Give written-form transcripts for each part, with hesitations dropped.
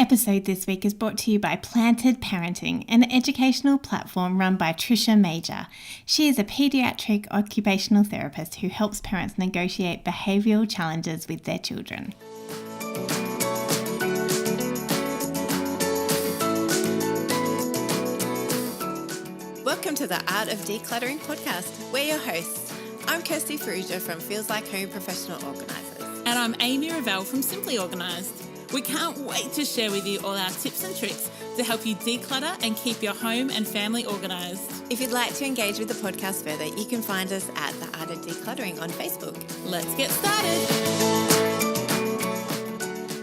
episode this week is brought to you by Planted Parenting, an educational platform run by Tricia Mauger. She is a paediatric occupational therapist who helps parents negotiate behavioural challenges with their children. Welcome to the Art of Decluttering podcast. We're your hosts. I'm Kirsty Farrugia from Feels Like Home Professional Organisers. And I'm Amy Revell from Simply Organised. We can't wait to share with you all our tips and tricks to help you declutter and keep your home and family organised. If you'd like to engage with the podcast further, you can find us at the Art of Decluttering on Facebook. Let's get started.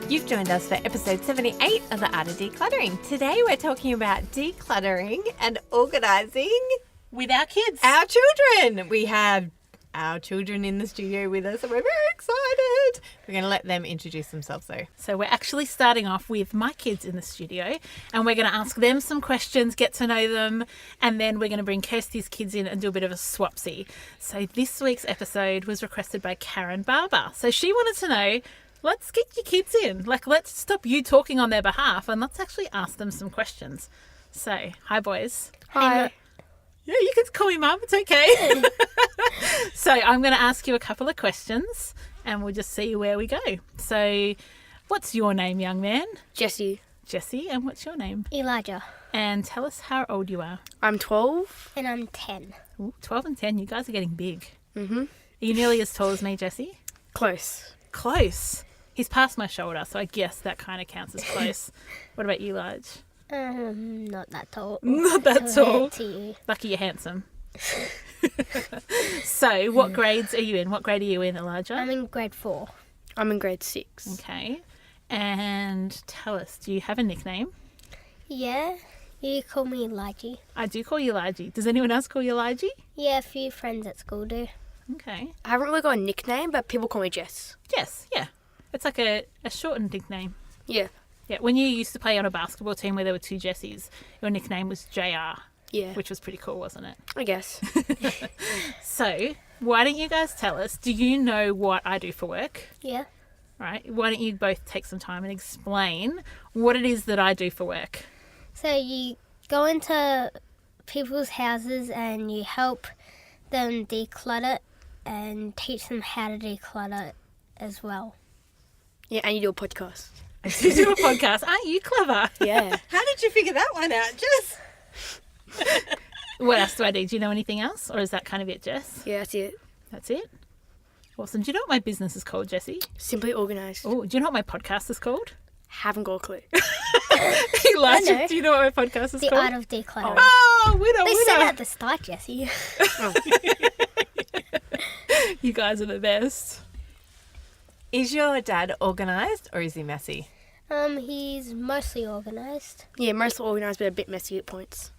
You've joined us for episode 78 of the Art of Decluttering. Today we're talking about decluttering and organising With our kids. our children. We have our children in the studio with us and we're very excited. We're going to let them introduce themselves though. So we're actually starting off with my kids in the studio and we're going to ask them some questions, get to know them, and then we're going to bring Kirsty's kids in and do a bit of a swapsy. So this week's episode was requested by Karen Barber. So she wanted to know, let's get your kids in. Let's stop you talking on their behalf and let's actually ask them some questions. So, hi boys. Hi. Yeah, you can call me Mum. It's okay. So I'm going to ask you a couple of questions and we'll just see where we go. So what's your name, young man? Jesse. Jesse. And what's your name? Elijah. And tell us how old you are. I'm 12. And I'm 10. Ooh, 12 and 10. You guys are getting big. Mm-hmm. Are you nearly as tall as me, Jesse? Close. Close. He's past my shoulder, so I guess that kind of counts as close. What about you, Lige? Not that tall. Not that tall. To you. Lucky you're handsome. So, what grades are you in? What grade are you in, Elijah? I'm in grade 4. I'm in grade 6. Okay. And tell us, do you have a nickname? Yeah, you call me Elijah. I do call you Elijah. Does anyone else call you Elijah? Yeah, a few friends at school do. Okay. I haven't really got a nickname, but people call me Jess. Jess, yeah. It's like a shortened nickname. Yeah. Yeah, when you used to play on a basketball team where there were two Jessies, your nickname was JR, Yeah. which was pretty cool, wasn't it? I guess. So, why don't you guys tell us, do you know what I do for work? Yeah. Right? Why don't you both take some time and explain what it is that I do for work? So you go into people's houses and you help them declutter and teach them how to declutter as well. Yeah, and you do a podcast. You do a podcast. Aren't you clever? Yeah. How did you figure that one out, Jess? What else do I do? Do you know anything else? Or is that kind of it, Jess? Yeah, that's it. That's it? Awesome. Do you know what my business is called, Jessie? Simply Organised. Oh, do you know what my podcast is called? Haven't got a clue. Elijah, know. do you know what my podcast is The called? Art of Decluttering. Oh, winner, They said winner. at the start, Jesse. You guys are the best. Is your dad organised or is he messy? He's mostly organised. Yeah, mostly organised, but a bit messy at points.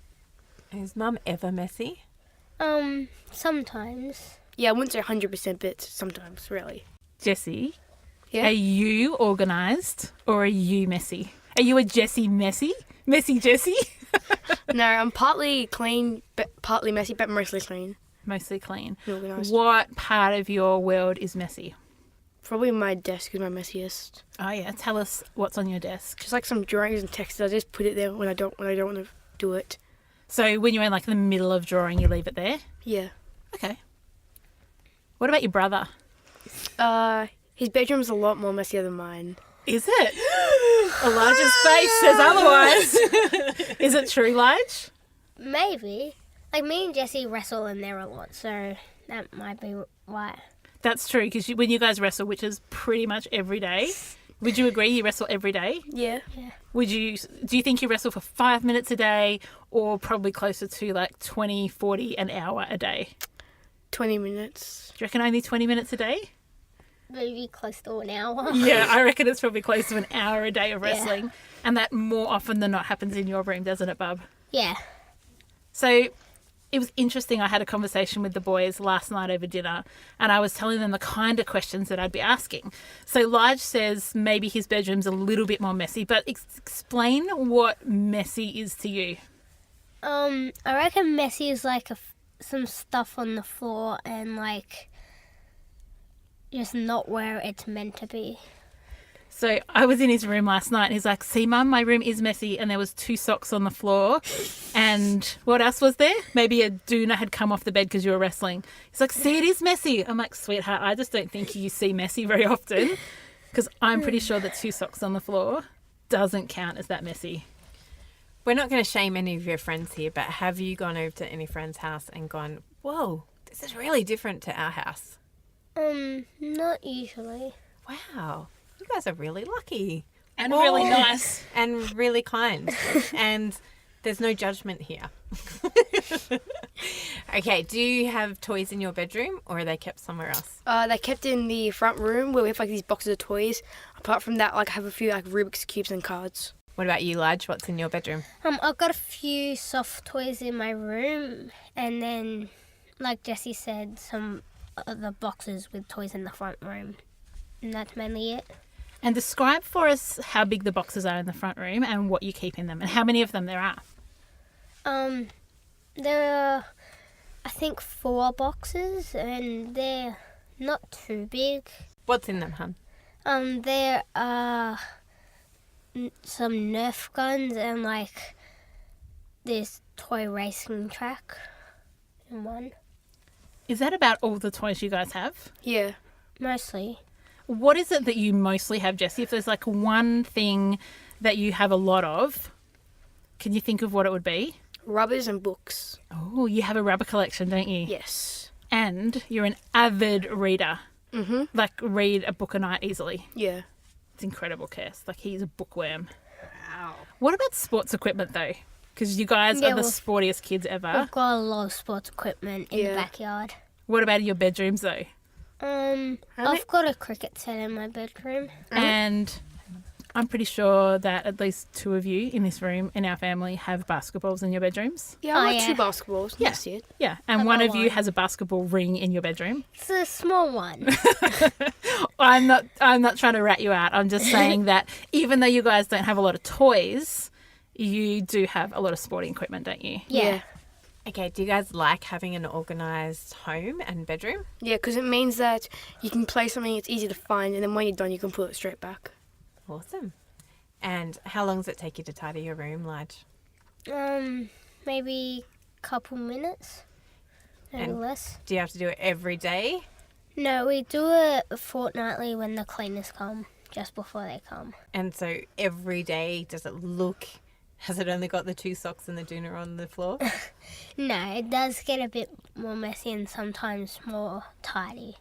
Is Mum ever messy? Sometimes. Yeah, I wouldn't say 100%, but sometimes, really. Jessie, Yeah. are you organised or are you messy? Are you a Jessie messy? Messy Jessie? No, I'm partly clean, but partly messy, but mostly clean. Mostly clean. and organised. What part of your world is messy? Probably my desk is my messiest. Oh yeah, tell us what's on your desk. Just like some drawings and text, I just put it there when I don't want to do it. So when you're in like the middle of drawing, you leave it there? Yeah. Okay. What about your brother? His bedroom's a lot more messier than mine. Is it? Elijah's face says otherwise. Is it true, Lige? Maybe. Like, me and Jesse wrestle in there a lot, so that might be why. That's true, because when you guys wrestle, which is pretty much every day, would you agree you wrestle every day? Yeah. Do you think you wrestle for 5 minutes a day or probably closer to like 20, 40, an hour a day? 20 minutes. Do you reckon only 20 minutes a day? Maybe close to an hour. Yeah, I reckon it's probably close to an hour a day of Yeah. wrestling. And that more often than not happens in your room, doesn't it, bub? Yeah. So it was interesting. I had a conversation with the boys last night over dinner and I was telling them the kind of questions that I'd be asking. So Lige says maybe his bedroom's a little bit more messy, but explain what messy is to you. I reckon messy is like some stuff on the floor and like just not where it's meant to be. So I was in his room last night and he's like, see, Mum, my room is messy and there was 2 socks on the floor. And what else was there? Maybe a doona had come off the bed because you were wrestling. He's like, see, it is messy. I'm like, sweetheart, I just don't think you see messy very often because I'm pretty sure that 2 socks on the floor doesn't count as that messy. We're not going to shame any of your friends here, but have you gone over to any friend's house and gone, whoa, this is really different to our house? Not usually. Wow. You guys are really lucky. And really nice. And really kind. And there's no judgment here. Okay, do you have toys in your bedroom or are they kept somewhere else? They kept in the front room where we have like these boxes of toys. Apart from that, like I have a few like Rubik's Cubes and cards. What about you, Lige? What's in your bedroom? I've got a few soft toys in my room, and then, like Jessie said, some other boxes with toys in the front room. And that's mainly it. And describe for us how big the boxes are in the front room and what you keep in them and how many of them there are. There are, I think, 4 boxes, and they're not too big. What's in them, hun? There are some Nerf guns and like this toy racing track in one. Is that about all the toys you guys have? Yeah. Mostly. What is it that you mostly have, Jessie? If there's like one thing that you have a lot of, can you think of what it would be? Rubbers and books. Oh, you have a rubber collection, don't you? Yes. And you're an avid reader. Mm-hmm. Like read a book a night easily. Yeah. It's incredible, Kirst. Like he's a bookworm. Wow. What about sports equipment though? Because you guys are the sportiest kids ever. We've got a lot of sports equipment in the backyard. What about your bedrooms though? I've got a cricket set in my bedroom. And I'm pretty sure that at least 2 of you in this room in our family have basketballs in your bedrums. Yeah, I Oh, have 2 basketballs. Yeah. That's it. Yeah, and I've one got of you one. has a basketball ring in your bedroom. It's a small one. I'm not trying to rat you out. I'm just saying that even though you guys don't have a lot of toys, you do have a lot of sporting equipment, don't you? Yeah. Okay, do you guys like having an organised home and bedroom? Yeah, because it means that you can play something, it's easy to find, and then when you're done, you can put it straight back. Awesome. And how long does it take you to tidy your room, Lige? Maybe a couple minutes. Maybe And- less. Do you have to do it every day? No, we do it fortnightly when the cleaners come, just before they come. And so every day, does it look... Has it only got the 2 socks and the doona on the floor? No, it does get a bit more messy and sometimes more tidy.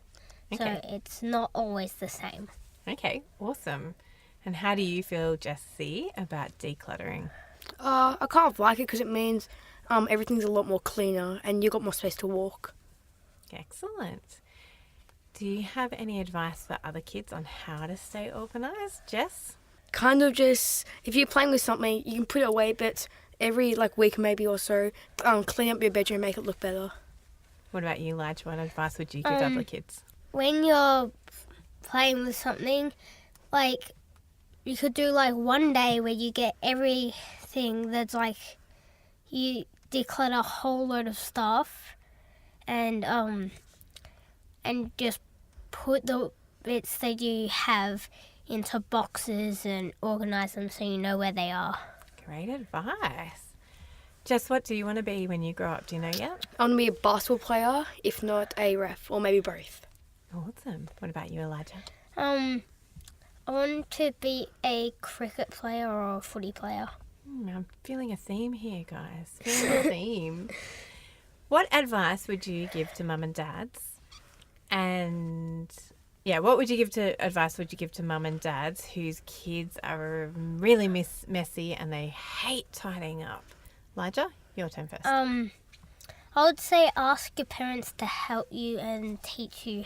Okay. So it's not always the same. Okay, awesome. And how do you feel, Jessie, about decluttering? I kind of like it because it means everything's a lot more cleaner and you've got more space to walk. Excellent. Do you have any advice for other kids on how to stay organised, Jess? Kind of just, if you're playing with something, you can put it away, but every week maybe or so, clean up your bedroom, make it look better. What about you, Lige? What advice would you give other kids? When you're playing with something, you could do one day where you get everything that's you declutter a whole load of stuff and just put the bits that you have into boxes and organise them so you know where they are. Great advice. Jess, what do you want to be when you grow up? Do you know yet? I want to be a basketball player, if not a ref, or maybe both. Awesome. What about you, Elijah? I want to be a cricket player or a footy player. I'm feeling a theme here, guys. Feeling a theme. What advice would you give to mum and dads? And what would you give to mum and dads whose kids are really messy and they hate tidying up? Elijah, your turn first. I would say ask your parents to help you and teach you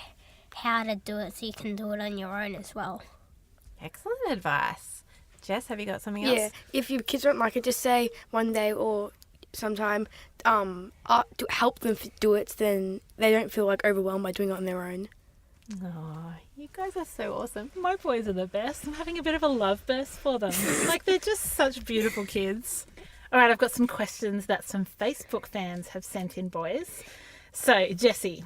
how to do it so you can do it on your own as well. Excellent advice. Jess, have you got something else? Yeah, if your kids don't like it, just say one day or sometime to help them do it, then they don't feel overwhelmed by doing it on their own. Oh, you guys are so awesome. My boys are the best. I'm having a bit of a love burst for them. They're just such beautiful kids. All right, I've got some questions that some Facebook fans have sent in, boys. So, Jessie,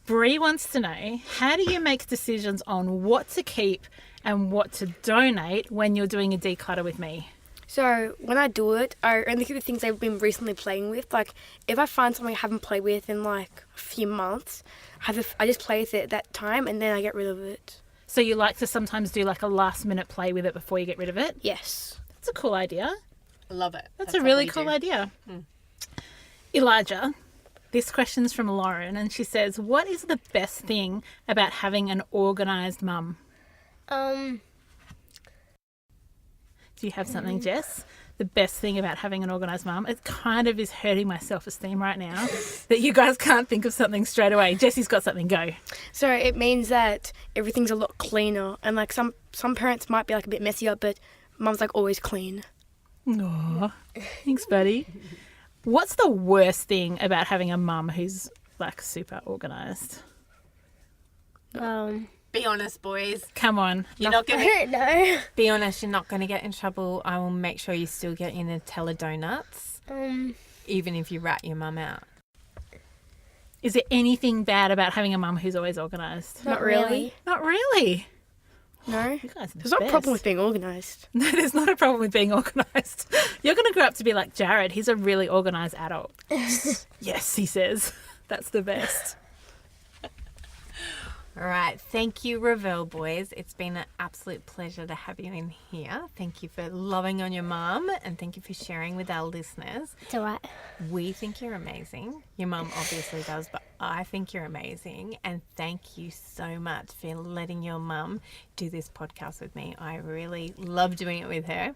Bree wants to know, how do you make decisions on what to keep and what to donate when you're doing a declutter with me. So when I do it, I only keep the things I've been recently playing with. Like if I find something I haven't played with in like a few months, I just play with it at that time and then I get rid of it. So you like to sometimes do like a last minute play with it before you get rid of it? Yes. That's a cool idea. I love it. That's a really cool idea. Elijah, this question's from Lauren, and she says, what is the best thing about having an organised mum? Do you have something, Jess? The best thing about having an organised mum? It kind of is hurting my self-esteem right now that you guys can't think of something straight away. Jessie's got something, go. So it means that everything's a lot cleaner, and like some parents might be like a bit messier, but mum's like always clean. Aw, thanks, buddy. What's the worst thing about having a mum who's like super organised? Be honest, boys. Come on. You're not going to... No. Be honest, you're not going to get in trouble. I will make sure you still get your Nutella donuts, even if you rat your mum out. Is there anything bad about having a mum who's always organised? Not really. Not really? No. You guys are the There's no best. problem with being organised. No, there's not a problem with being organised. You're going to grow up to be like Jared. He's a really organised adult. Yes, he says. That's the best. All right. Thank you, Revell boys. It's been an absolute pleasure to have you in here. Thank you for loving on your mum and thank you for sharing with our listeners. It's all right. We think you're amazing. Your mum obviously does, but I think you're amazing. And thank you so much for letting your mum do this podcast with me. I really love doing it with her.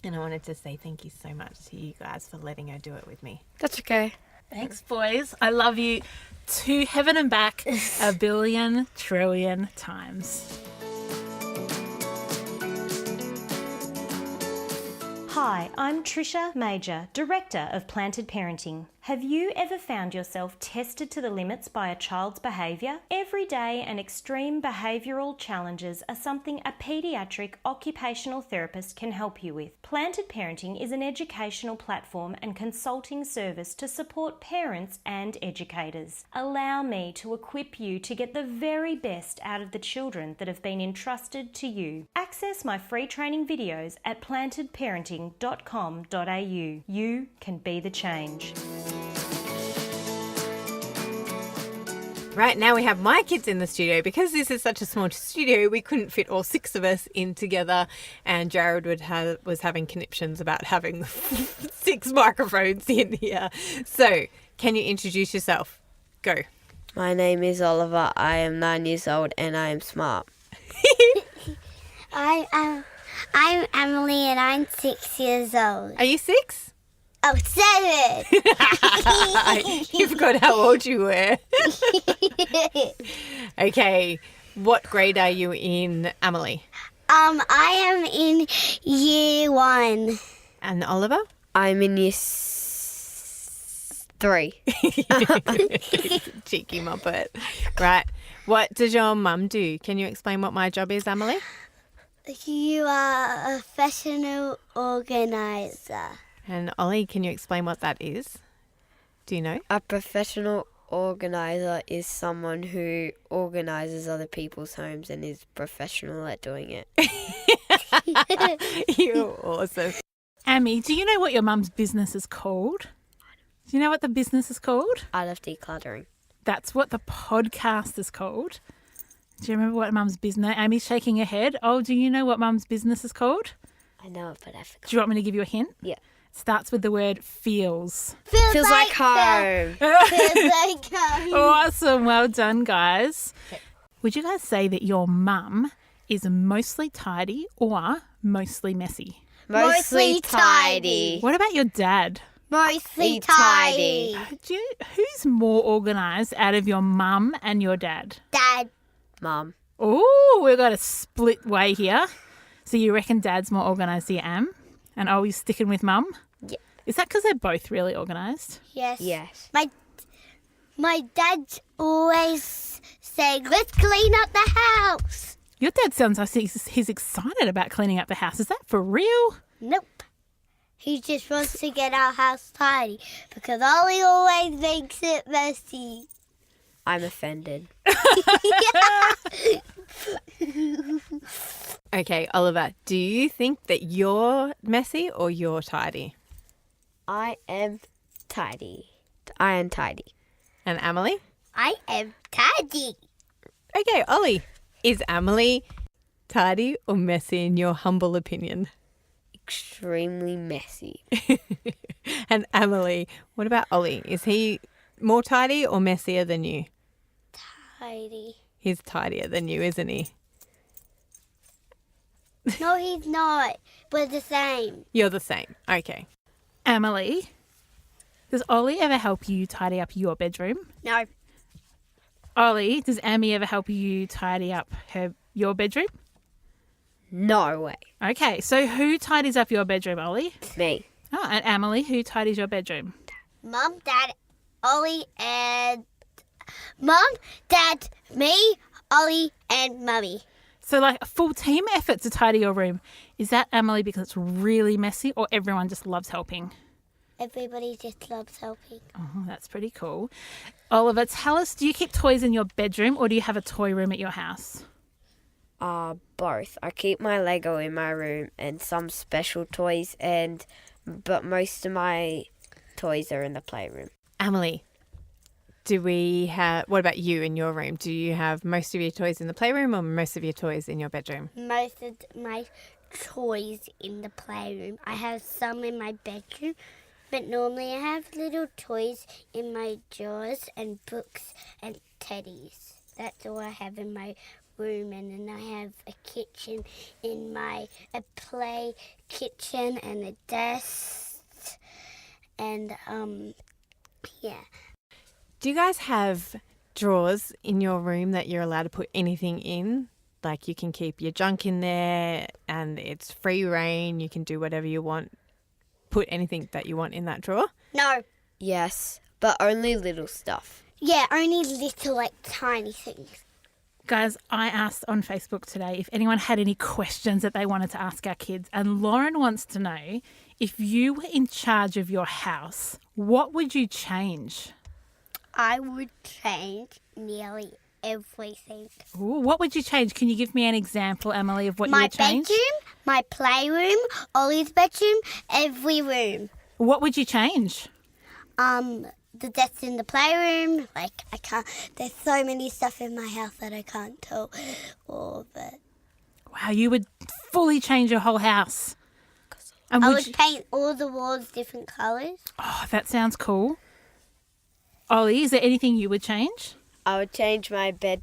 And I wanted to say thank you so much to you guys for letting her do it with me. That's okay. Thanks, boys. I love you to heaven and back a billion trillion times. Hi, I'm Tricia Mauger, Director of Planted Parenting. Have you ever found yourself tested to the limits by a child's behaviour? Everyday and extreme behavioural challenges are something a paediatric occupational therapist can help you with. Planted Parenting is an educational platform and consulting service to support parents and educators. Allow me to equip you to get the very best out of the children that have been entrusted to you. Access my free training videos at plantedparenting.com.au. You can be the change. Right, now we have my kids in the studio. Because this is such a small studio, we couldn't fit all 6 of us in together, and Jared was having conniptions about having 6 microphones in here. So, can you introduce yourself? Go. My name is Oliver. I am 9 years old and I am smart. I'm Amelie and I'm 6 years old. Are you 6? Oh, 7. You forgot how old you were. Okay, what grade are you in, Amelie? I am in year 1. And Oliver? I'm in year 3. Cheeky muppet. Right, what does your mum do? Can you explain what my job is, Amelie? You are a professional organizer. And Ollie, can you explain what that is? Do you know? A professional organizer is someone who organizes other people's homes and is professional at doing it. You're awesome. Amy, do you know what your mum's business is called? Do you know what the business is called? Art of Decluttering. That's what the podcast is called. Do you remember what mum's business? Amy's shaking her head. Oh, do you know what mum's business is called? I know it, but I forgot. Do you want me to give you a hint? Yeah. Starts with the word feels. Feels like home. Feels like home. Awesome. Well done, guys. Okay. Would you guys say that your mum is mostly tidy or mostly messy? Mostly tidy. What about your dad? Mostly tidy. Who's more organised out of your mum and your dad? Dad. Mum. Oh, we've got a split way here. So you reckon dad's more organised than you am? And are we sticking with mum? Yeah. Is that because they're both really organised? Yes. Yes. My dad's always saying, let's clean up the house. Your dad sounds like he's excited about cleaning up the house. Is that for real? Nope. He just wants to get our house tidy because Ollie always makes it messy. I'm offended. Okay, Oliver, do you think that you're messy or you're tidy? I am tidy. I am tidy. And Amelie? I am tidy. Okay, Ollie, is Amelie tidy or messy in your humble opinion? Extremely messy. And Amelie, what about Ollie? Is he more tidy or messier than you? Tidy. He's tidier than you, isn't he? No, he's not. We're the same. You're the same. Okay. Amelie, does Ollie ever help you tidy up your bedroom? No. Ollie, does Amy ever help you tidy up your bedroom? No way. Okay, so who tidies up your bedroom, Ollie? Me. Oh, and Amelie, who tidies your bedroom? Mum, Dad, Ollie, and... Mum, Dad, me, Ollie, and Mummy. So like a full team effort to tidy your room. Is that, Amelie, because it's really messy or everyone just loves helping? Everybody just loves helping. Oh, that's pretty cool. Oliver, tell us, do you keep toys in your bedroom or do you have a toy room at your house? Both. I keep my Lego in my room and some special toys, but most of my toys are in the playroom. Amelie, what about you in your room? Do you have most of your toys in the playroom or most of your toys in your bedroom? Most of my toys in the playroom. I have some in my bedroom, but normally I have little toys in my drawers and books and teddies. That's all I have in my room, and then I have a kitchen a play kitchen and a desk, and yeah. Do you guys have drawers in your room that you're allowed to put anything in? Like you can keep your junk in there and it's free reign. You can do whatever you want. Put anything that you want in that drawer? No. Yes, but only little stuff. Yeah, only little, like, tiny things. Guys, I asked on Facebook today if anyone had any questions that they wanted to ask our kids, and Lauren wants to know, if you were in charge of your house, what would you change? I would change nearly everything. Ooh, what would you change? Can you give me an example, Amelie, of what you would change? My bedroom, my playroom, Ollie's bedroom, every room. What would you change? The desk in the playroom, like I can't, there's so many stuff in my house that I can't tell all of it. Wow, you would fully change your whole house. And I would paint all the walls different colours. Oh, that sounds cool. Ollie, is there anything you would change? I would change my bedroom,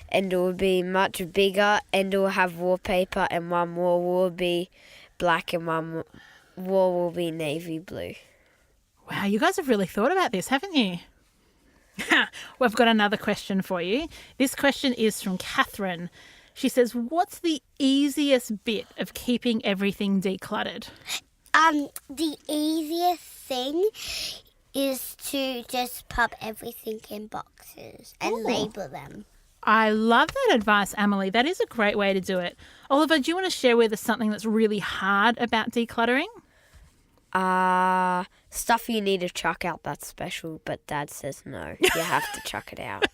and it would be much bigger, and it will have wallpaper, and one wall will be black and one wall will be navy blue. Wow, you guys have really thought about this, haven't you? We've got another question for you. This question is from Catherine. She says, what's the easiest bit of keeping everything decluttered? The easiest thing is to just pop everything in boxes and label them. I love that advice, Amelie. That is a great way to do it. Oliver, do you want to share with us something that's really hard about decluttering? Stuff you need to chuck out that's special, but Dad says no. You have to chuck it out.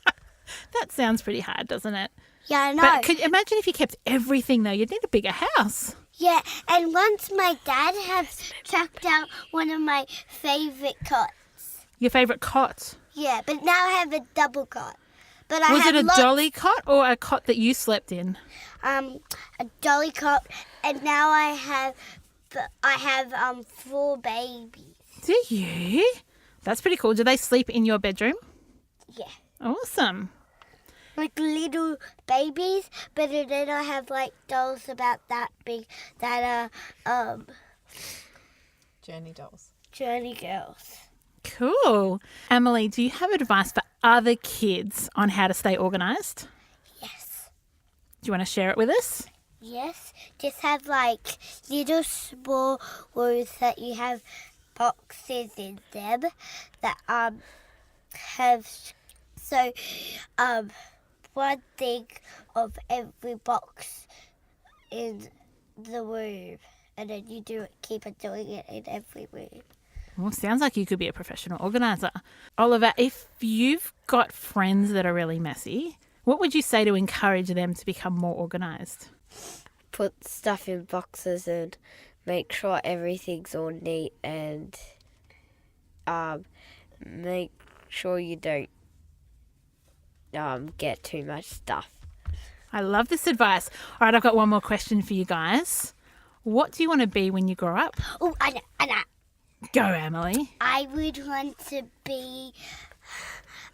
That sounds pretty hard, doesn't it? Yeah, I know. But imagine if you kept everything, though. You'd need a bigger house. Yeah, and once my dad has chucked out one of my favourite cots. Your favourite cot? Yeah, but now I have a double cot. But Was it a dolly cot or a cot that you slept in? A dolly cot, and now I have 4 babies. Do you? That's pretty cool. Do they sleep in your bedroom? Yeah. Awesome. Like little babies, but then I have like dolls about that big that are Journey dolls. journey girls. Cool. Amelie, do you have advice for other kids on how to stay organised? Yes. Do you want to share it with us? Yes. Just have like little small rooms that you have boxes in them that have one thing of every box in the room, and then you keep on doing it in every room. Well, sounds like you could be a professional organiser. Oliver, if you've got friends that are really messy, What would you say to encourage them to become more organised? Put stuff in boxes and make sure everything's all neat, and make sure you don't get too much stuff. I love this advice. All right, I've got one more question for you guys. What do you want to be when you grow up? Oh, I know. Go, Amelie. I would want to be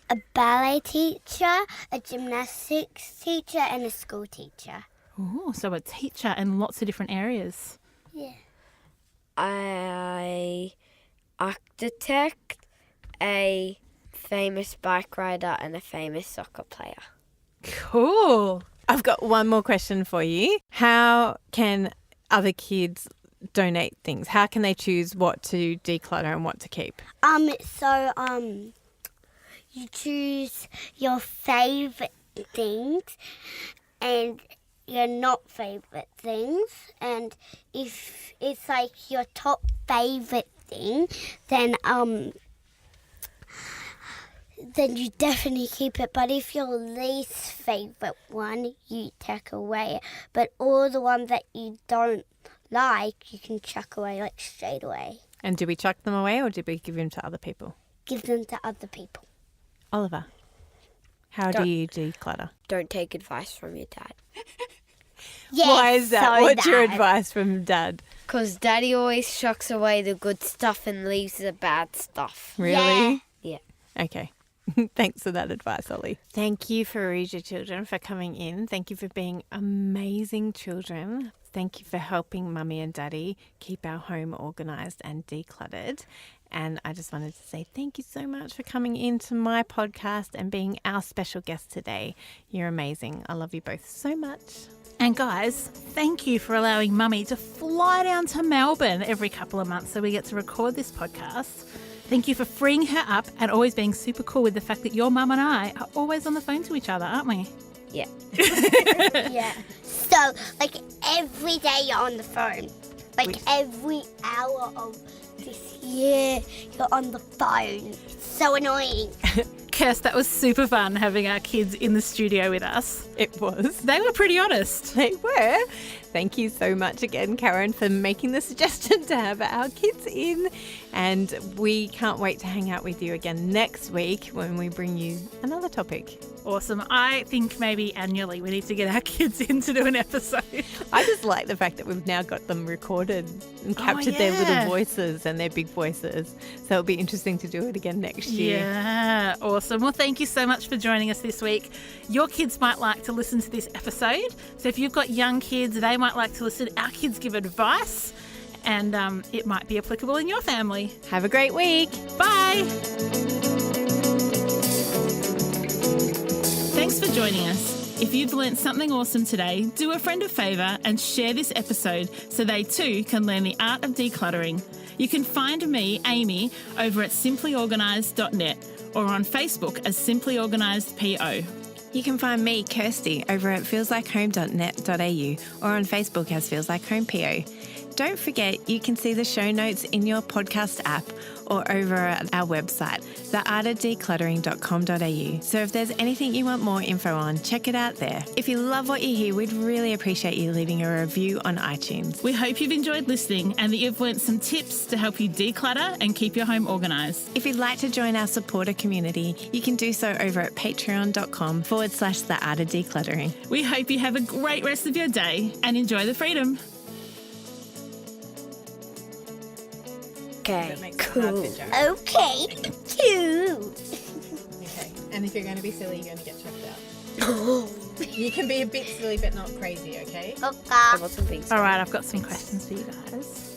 a ballet teacher, a gymnastics teacher, and a school teacher. Ooh, so a teacher in lots of different areas. Yeah. A architect, a famous bike rider, and a famous soccer player. Cool. I've got one more question for you. How can other kids donate things? How can they choose what to declutter and what to keep? You choose your favourite things and your not favourite things, and if it's like your top favourite thing, then you definitely keep it. But if your least favourite one, you take away. But all the ones that you don't like, you can chuck away like straight away. And do we chuck them away or do we give them to other people? Give them to other people. Oliver, how do you declutter? Don't take advice from your dad. Yes, Why is that? so What's your Dad. advice from Dad? Because Daddy always chucks away the good stuff and leaves the bad stuff. Really? Yeah. Okay. Thanks for that advice, Ollie. Thank you, Farrugia children, for coming in. Thank you for being amazing children. Thank you for helping Mummy and Daddy keep our home organised and decluttered. And I just wanted to say thank you so much for coming into my podcast and being our special guest today. You're amazing. I love you both so much. And guys, thank you for allowing Mummy to fly down to Melbourne every couple of months so we get to record this podcast. Thank you for freeing her up and always being super cool with the fact that your mum and I are always on the phone to each other, aren't we? Yeah. Yeah. So, like, every day you're on the phone. Like, every hour of this year, you're on the phone. It's so annoying. Kirst, that was super fun having our kids in the studio with us. It was. They were pretty honest. They were. Thank you so much again, Karen, for making the suggestion to have our kids in. And we can't wait to hang out with you again next week when we bring you another topic. Awesome. I think maybe annually we need to get our kids in to do an episode. I just like the fact that we've now got them recorded and captured their little voices and their big voices. So it'll be interesting to do it again next year. Yeah, awesome. Well, thank you so much for joining us this week. Your kids might like to listen to this episode. So if you've got young kids, they might like to listen. Our kids give advice and it might be applicable in your family. Have a great week. Bye. Thanks for joining us. If you've learnt something awesome today, do a friend a favour and share this episode so they too can learn the art of decluttering. You can find me, Amy, over at simplyorganised.net or on Facebook as Simply Organised PO. You can find me, Kirsty, over at feelslikehome.net.au or on Facebook as Feels Like Home PO. Don't forget, you can see the show notes in your podcast app or over at our website, theartofdecluttering.com.au. So if there's anything you want more info on, check it out there. If you love what you hear, we'd really appreciate you leaving a review on iTunes. We hope you've enjoyed listening and that you've learnt some tips to help you declutter and keep your home organised. If you'd like to join our supporter community, you can do so over at patreon.com/theartofdecluttering. We hope you have a great rest of your day and enjoy the freedom. Okay, Cool. Okay, cool. Okay. And if you're going to be silly, you're going to get chucked out. You can be a bit silly, but not crazy, okay? I wasn't being All right, I've got some questions for you guys.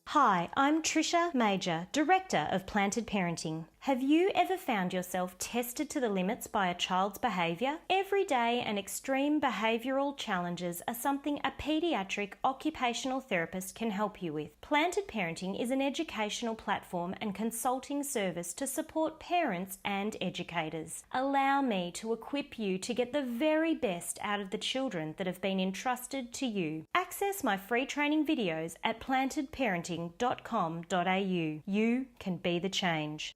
Hi, I'm Tricia Mauger, Director of Planted Parenting. Have you ever found yourself tested to the limits by a child's behaviour? Everyday and extreme behavioural challenges are something a paediatric occupational therapist can help you with. Planted Parenting is an educational platform and consulting service to support parents and educators. Allow me to equip you to get the very best out of the children that have been entrusted to you. Access my free training videos at plantedparenting.com.au. You can be the change.